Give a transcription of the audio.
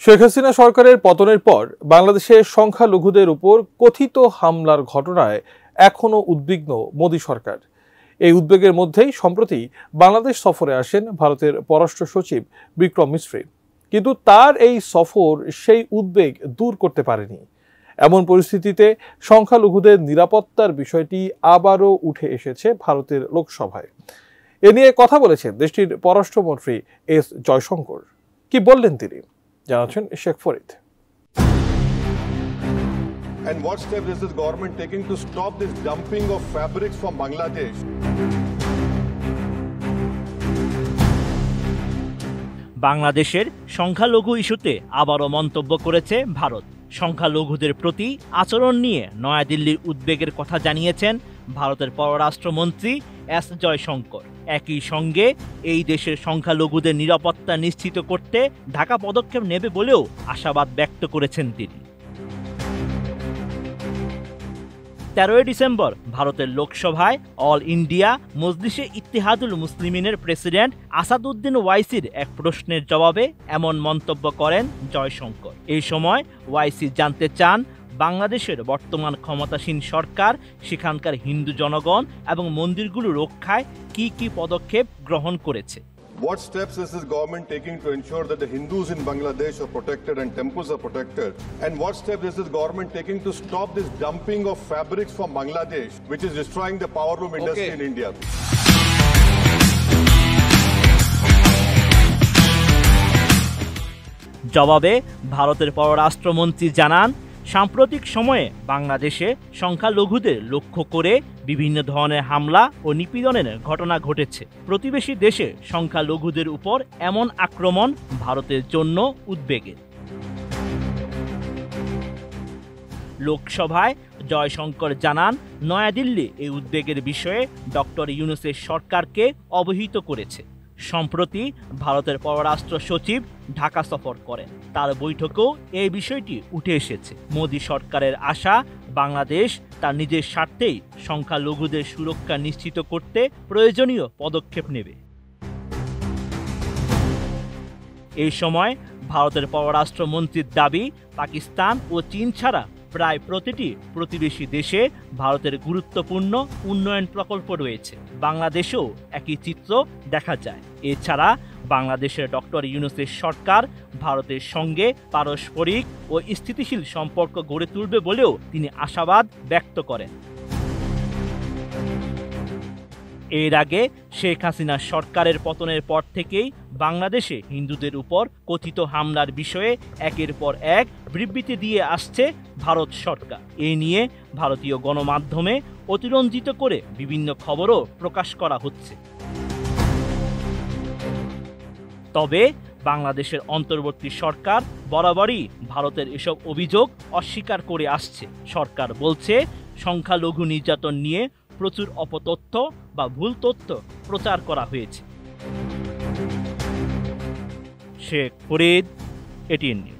শেখ হাসিনা সরকারের পতনের পর বাংলাদেশে সংখ্যালঘুদের উপর কথিত হামলার ঘটনায় এখনও উদ্বিগ্ন মোদি সরকার। এই উদ্বেগের মধ্যেই সম্প্রতি বাংলাদেশ সফরে আসেন ভারতের পররাষ্ট্র সচিব বিক্রম মিশ্রি, কিন্তু তার এই সফর সেই উদ্বেগ দূর করতে পারেনি। এমন পরিস্থিতিতে সংখ্যালঘুদের নিরাপত্তার বিষয়টি আবারও উঠে এসেছে ভারতের লোকসভায়। এ নিয়ে কথা বলেছেন দেশটির পররাষ্ট্রমন্ত্রী এস জয়শঙ্কর। কি বললেন তিনি, জানাচ্ছেন Sheikh Farid. And what steps is this government taking to stop this dumping of fabrics from Bangladesh? বাংলাদেশের সংখ্যালঘু ইস্যুতে আবারও মন্তব্য করেছে ভারত। সংখ্যালঘুদের প্রতি আচরণ নিয়ে নয়াদিল্লির উদ্বেগের কথা জানিয়েছেন ভারতের পররাষ্ট্রমন্ত্রী এস জয়শঙ্কর। একই সঙ্গে এই দেশের সংখ্যালঘুদের নিরাপত্তা নিশ্চিত করতে ঢাকা পদক্ষেপ নেবে বলেও আশাবাদ ব্যক্ত করেছেন তিনি। 13 ডিসেম্বর ভারতের লোকসভায় অল ইন্ডিয়া মজলিসে ইত্তেহাদুল মুসলিমিনের প্রেসিডেন্ট আসাদুদ্দিন ওয়াইসির এক প্রশ্নের জবাবে এমন মন্তব্য করেন জয়শঙ্কর। এই সময় ওয়াইসি জানতে চান বাংলাদেশের বর্তমান ক্ষমতাসীন সরকার সেখানকার হিন্দু জনগণ এবং মন্দিরগুলো রক্ষায় কি কি পদক্ষেপ গ্রহণ করেছে। What steps is this government taking to ensure that the Hindus in Bangladesh are protected and temples are protected? And what steps is this government taking to stop this dumping of fabrics from Bangladesh, which is destroying the power loom industry in India? জবাবে ভারতের পররাষ্ট্রমন্ত্রী জানান, সাম্প্রতিক সময়ে বাংলাদেশে সংখ্যালঘুদের লক্ষ্য করে বিভিন্ন ধরনের হামলা ও নিপীড়নের ঘটনা ঘটেছে। প্রতিবেশী দেশে সংখ্যালঘুদের উপর এমন আক্রমণ ভারতের জন্য উদ্বেগের। লোকসভায় জয়শঙ্কর জানান, নয়াদিল্লি এই উদ্বেগের বিষয়ে ডক্টর ইউনূসের সরকারকে অবহিত করেছে। সম্প্রতি ভারতের পররাষ্ট্র সচিব ঢাকা সফর করেন, তার বৈঠকেও এই বিষয়টি উঠে এসেছে। মোদি সরকারের আশা বাংলাদেশ তার নিজের স্বার্থেই সংখ্যালঘুদের সুরক্ষা নিশ্চিত করতে প্রয়োজনীয় পদক্ষেপ নেবে। এই সময় ভারতের পররাষ্ট্রমন্ত্রীর দাবি, পাকিস্তান ও চীন ছাড়া প্রায় প্রতিটি প্রতিবেশী দেশে ভারতের গুরুত্বপূর্ণ উন্নয়ন প্রকল্প রয়েছে। বাংলাদেশেও একই চিত্র দেখা যায়। এছাড়া বাংলাদেশের ডক্টর ইউনূসের সরকার ভারতের সঙ্গে পারস্পরিক ও স্থিতিশীল সম্পর্ক গড়ে তুলবে বলেও তিনি আশাবাদ ব্যক্ত করেন। এর আগে শেখ হাসিনা সরকারের পতনের পর থেকেই বাংলাদেশে হিন্দুদের উপর কথিত হামলার বিষয়ে একের পর এক বিবৃতি দিয়ে আসছে ভারত সরকার। এ নিয়ে ভারতীয় গণমাধ্যমে অতিরঞ্জিত করে বিভিন্ন খবরও প্রকাশ করা হচ্ছে। তবে বাংলাদেশের অন্তর্বর্তী সরকার বরাবরই ভারতের এসব অভিযোগ অস্বীকার করে আসছে। সরকার বলছে, সংখ্যালঘু নির্যাতন নিয়ে প্রচুর অপতথ্য বা ভুল তথ্য প্রচার করা হয়েছে। Sheikh Farid, ATN news.